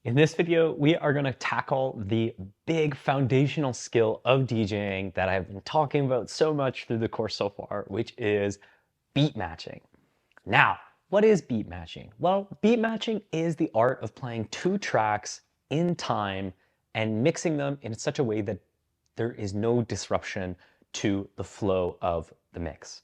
In this video, we are going to tackle the big foundational skill of DJing that I've been talking about so much through the course so far, which is beat matching. Now, what is beat matching? Well, beat matching is the art of playing two tracks in time and mixing them in such a way that there is no disruption to the flow of the mix.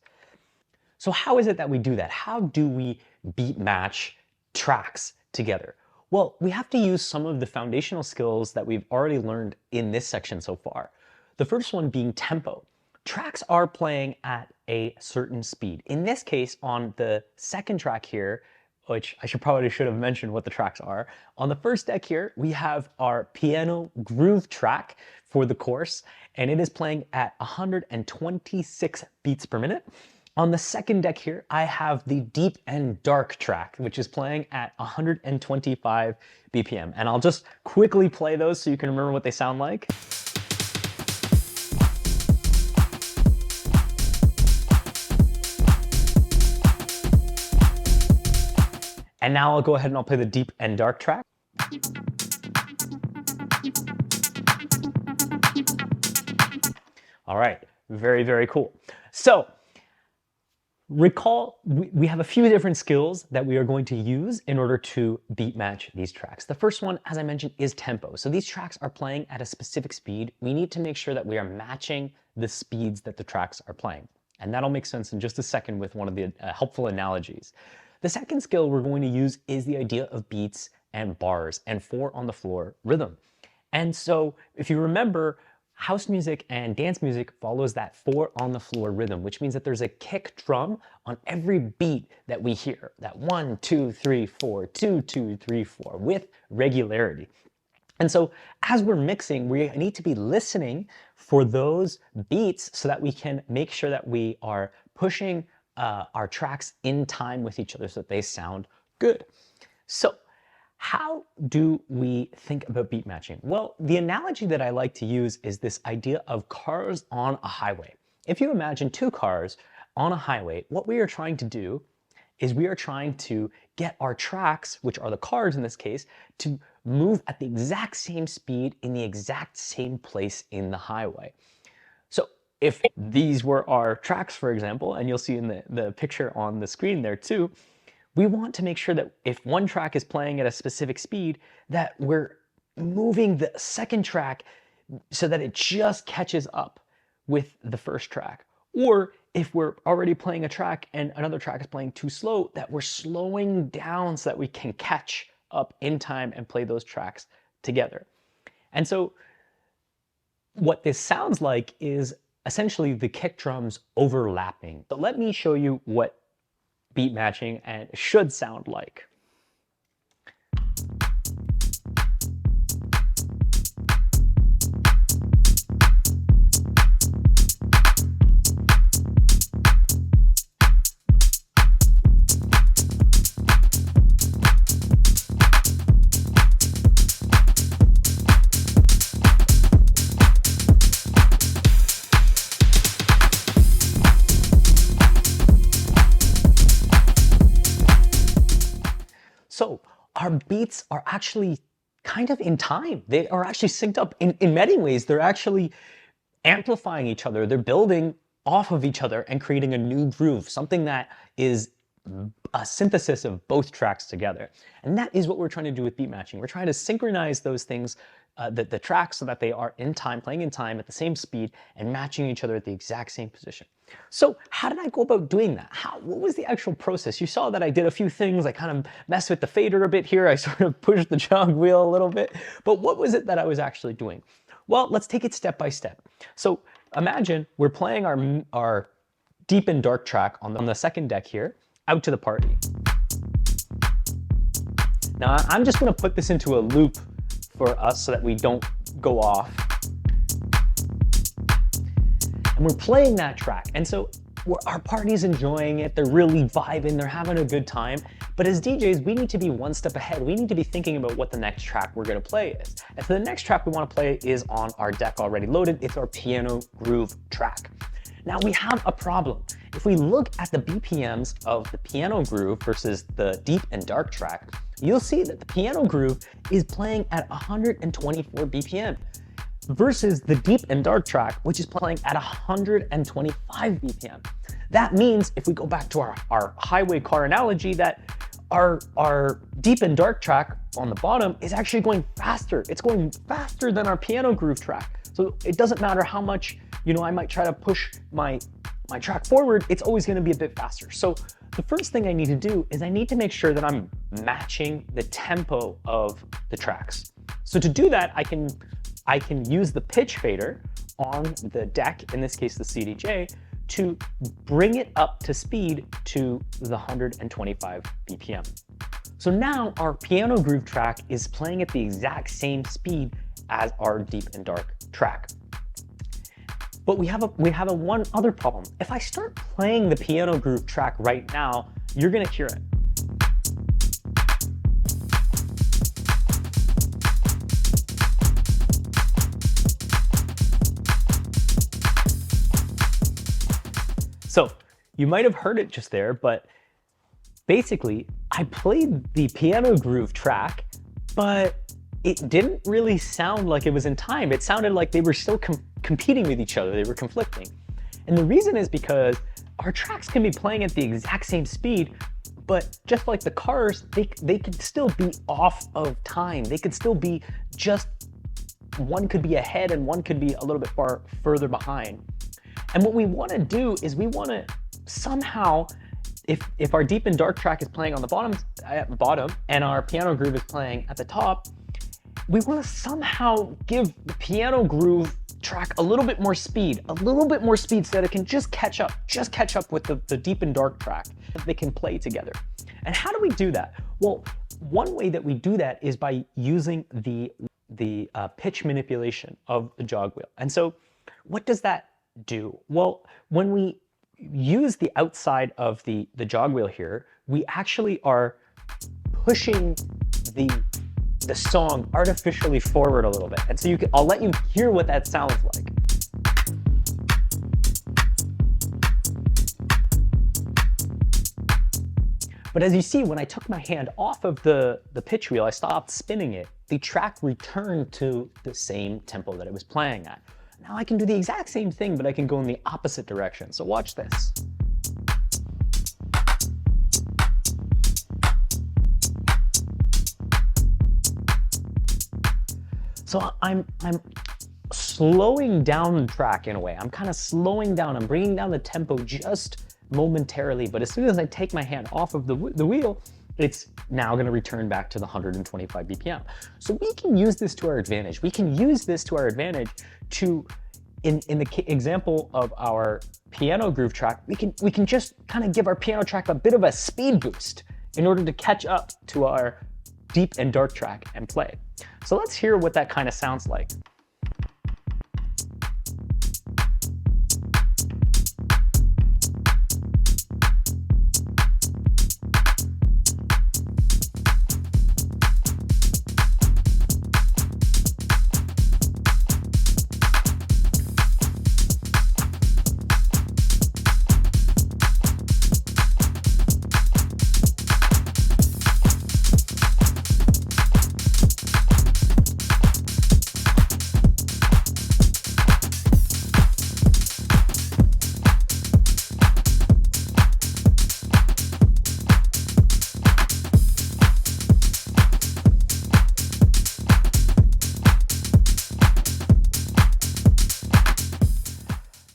So how is it that we do that? How do we beat match tracks together? Well, we have to use some of the foundational skills that we've already learned in this section so far. The first one being tempo. Tracks are playing at a certain speed. In this case, on the second track here, which I probably should have mentioned what the tracks are. On the first deck here, we have our piano groove track for the course, and it is playing at 126 beats per minute. On the second deck here, I have the deep and dark track, which is playing at 125 BPM. And I'll just quickly play those so you can remember what they sound like. And now I'll go ahead and I'll play the deep and dark track. All right, very, very cool. So, recall, we have a few different skills that we are going to use in order to beat match these tracks. The first one, as I mentioned, is tempo. So these tracks are playing at a specific speed. We need to make sure that we are matching the speeds that the tracks are playing. And that'll make sense in just a second with one of the helpful analogies. The second skill we're going to use is the idea of beats and bars and 4 on the floor rhythm. And so if you remember, house music and dance music follows that 4 on the floor rhythm, which means that there's a kick drum on every beat that we hear. That 1, 2, 3, 4, 2, 2, 3, 4 with regularity. And so as we're mixing, we need to be listening for those beats so that we can make sure that we are pushing our tracks in time with each other so that they sound good. So how do we think about beat matching? Well, the analogy that I like to use is this idea of cars on a highway. If you imagine 2 cars on a highway, what we are trying to do is we are trying to get our tracks, which are the cars in this case, to move at the exact same speed in the exact same place in the highway. So if these were our tracks, for example, and you'll see in the picture on the screen there too, we want to make sure that if one track is playing at a specific speed, that we're moving the second track so that it just catches up with the first track. Or if we're already playing a track and another track is playing too slow, that we're slowing down so that we can catch up in time and play those tracks together. And so what this sounds like is essentially the kick drums overlapping. But let me show you what beat matching and should sound like. So our beats are actually kind of in time. They are actually synced up. In many ways, they're actually amplifying each other. They're building off of each other and creating a new groove, something that is a synthesis of both tracks together. And that is what we're trying to do with beat matching. We're trying to synchronize those things, the tracks, so that they are in time, playing in time at the same speed and matching each other at the exact same position. So how did I go about doing that? What was the actual process? You saw that I did a few things. I kind of messed with the fader a bit here. I sort of pushed the jog wheel a little bit. But what was it that I was actually doing? Well, let's take it step by step. So imagine we're playing our deep and dark track on the second deck here, out to the party. Now I'm just going to put this into a loop for us so that we don't go off. And we're playing that track. And so our party's enjoying it. They're really vibing. They're having a good time. But as DJs, we need to be one step ahead. We need to be thinking about what the next track we're going to play is. And so the next track we want to play is on our deck already loaded. It's our piano groove track. Now we have a problem. If we look at the BPMs of the piano groove versus the deep and dark track, you'll see that the piano groove is playing at 124 BPM versus the deep and dark track, which is playing at 125 BPM. That means if we go back to our highway car analogy, that our deep and dark track on the bottom is actually going faster. It's going faster than our piano groove track. So it doesn't matter how much, I might try to push my track forward, it's always gonna be a bit faster. So the first thing I need to do is I need to make sure that I'm matching the tempo of the tracks. So to do that, I can use the pitch fader on the deck, in this case the CDJ, to bring it up to speed to the 125 BPM. So now our piano groove track is playing at the exact same speed as our deep and dark track. But we have a one other problem. If I start playing the piano groove track right now, you're gonna hear it. So you might have heard it just there, but basically I played the piano groove track, but it didn't really sound like it was in time. It sounded like they were still competing with each other. They were conflicting. And the reason is because our tracks can be playing at the exact same speed, but just like the cars, they could still be off of time. They could still be just, one could be ahead and one could be a little bit further behind. And what we want to do is we want to somehow, if our deep and dark track is playing on the bottom and our piano groove is playing at the top, we want to somehow give the piano groove track a little bit more speed so that it can just catch up with the deep and dark track. They can play together. And how do we do that? Well, one way that we do that is by using the pitch manipulation of the jog wheel. And so what does that do? Well, when we use the outside of the jog wheel here, we actually are pushing the song artificially forward a little bit. And so I'll let you hear what that sounds like. But as you see, when I took my hand off of the pitch wheel, I stopped spinning it, the track returned to the same tempo that it was playing at. Now I can do the exact same thing, but I can go in the opposite direction. So watch this. So I'm slowing down the track in a way. I'm kind of slowing down. I'm bringing down the tempo just momentarily, but as soon as I take my hand off of the wheel, it's now going to return back to the 125 BPM. So we can use this to our advantage. We can use this to our advantage to, in the example of our piano groove track, we can just kind of give our piano track a bit of a speed boost in order to catch up to our deep and dark track and play. So let's hear what that kind of sounds like.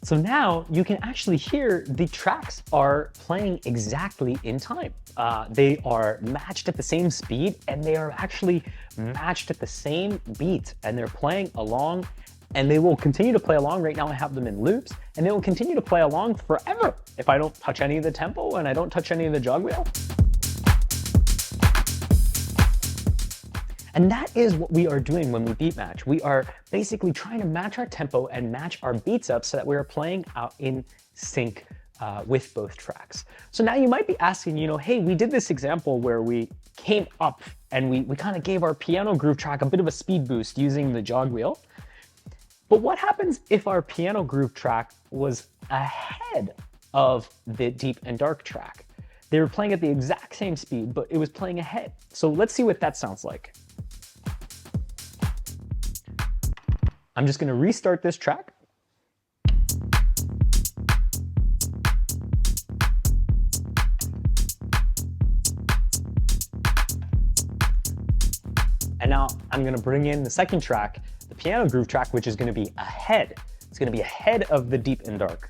So now you can actually hear the tracks are playing exactly in time. They are matched at the same speed and they are actually matched at the same beat, and they're playing along, and they will continue to play along. Right now I have them in loops, and they will continue to play along forever if I don't touch any of the tempo and I don't touch any of the jog wheel. And that is what we are doing when we beat match. We are basically trying to match our tempo and match our beats up so that we are playing out in sync with both tracks. So now you might be asking, hey, we did this example where we came up and we kind of gave our piano groove track a bit of a speed boost using the jog wheel. But what happens if our piano groove track was ahead of the deep and dark track? They were playing at the exact same speed, but it was playing ahead. So let's see what that sounds like. I'm just gonna restart this track. And now I'm gonna bring in the second track, the piano groove track, which is gonna be ahead. It's gonna be ahead of the deep and dark.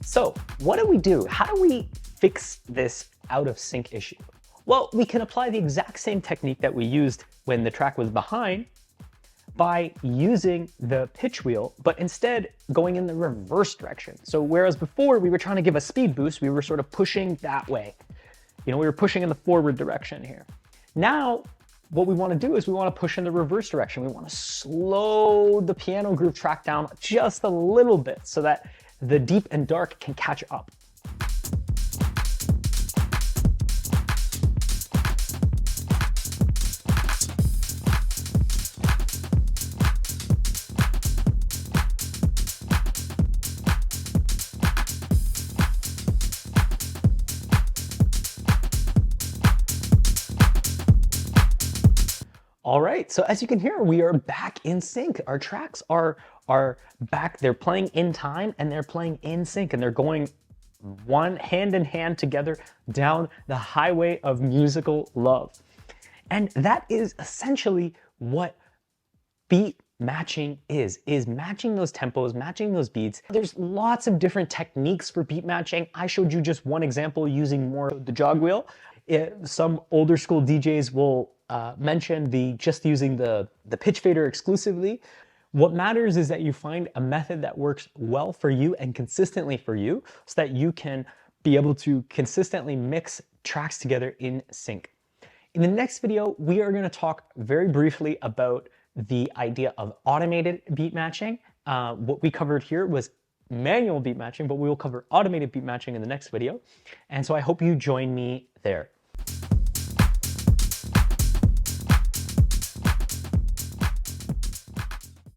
So what do we do? How do we fix this out of sync issue? Well, we can apply the exact same technique that we used when the track was behind by using the pitch wheel, but instead going in the reverse direction. So whereas before we were trying to give a speed boost, we were sort of pushing that way. You know, we were pushing in the forward direction here. Now, what we want to do is we want to push in the reverse direction. We want to slow the piano groove track down just a little bit so that the deep and dark can catch up. All right, so as you can hear, we are back in sync. Our tracks are back. They're playing in time and they're playing in sync, and they're going hand in hand together down the highway of musical love. And that is essentially what beat matching is matching those tempos, matching those beats. There's lots of different techniques for beat matching. I showed you just one example using more the jog wheel. Some older school DJs will mention just using the pitch fader exclusively. What matters is that you find a method that works well for you and consistently for you so that you can be able to consistently mix tracks together in sync. In the next video, we are going to talk very briefly about the idea of automated beat matching. What we covered here was manual beat matching, but we will cover automated beat matching in the next video. And so I hope you join me there.